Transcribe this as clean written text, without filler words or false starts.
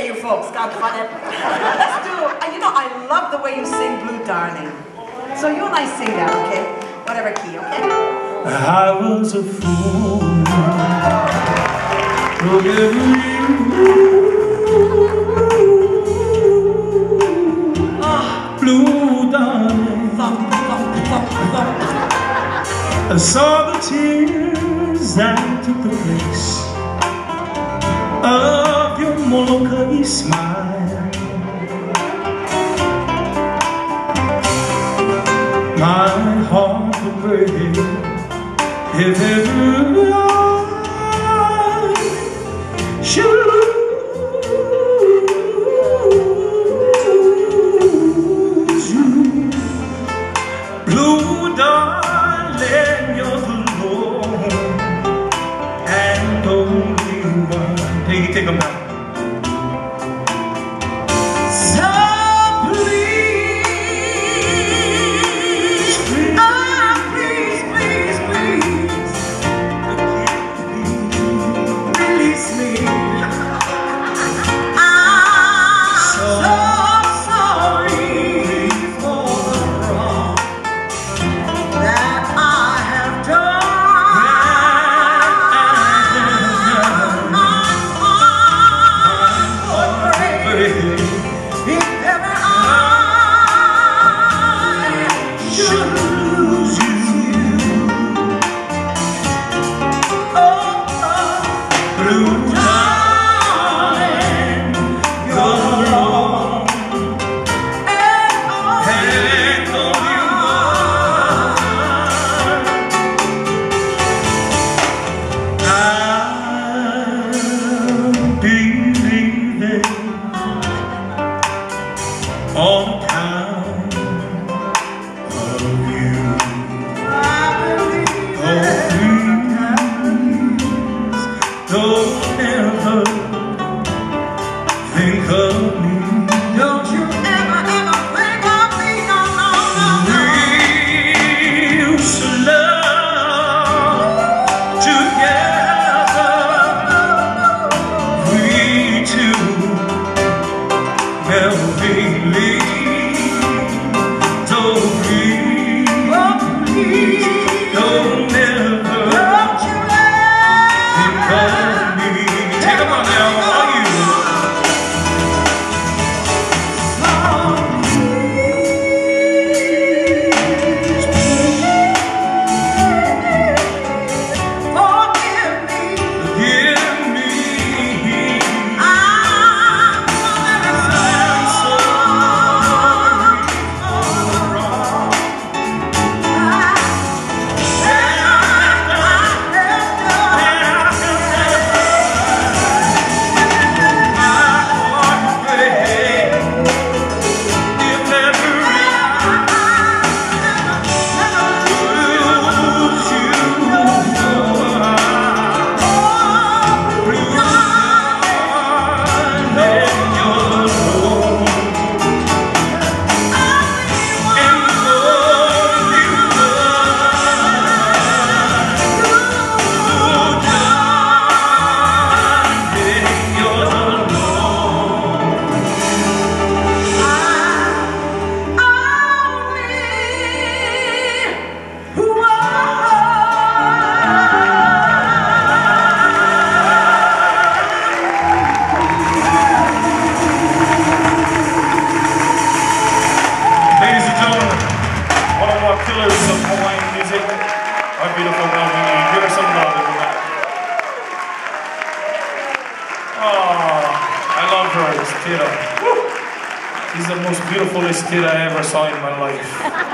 Okay, you folks, got it. Let's do, you know, I love the way you sing Blue Darling. So you and I sing that, okay? Whatever key, okay? I was a fool. Forgive me. Blue darling. I saw the tears that took the place of your Molokai smile. My heart would break if ever I should lose you. Blue darling, you're the Lord and only one. Take them down. On account of you, please don't ever think of me. Don't you ever, ever think of me, no, no, no, no. We used to love together, we two will believe. Don't ever think of me. Take them on now, all you. Forgive me. I'm Pillars of Hawaiian music, our beautiful Melvini. Give her some love, everybody. Oh, I love her, this kid. She's the most beautifulest kid I ever saw in my life.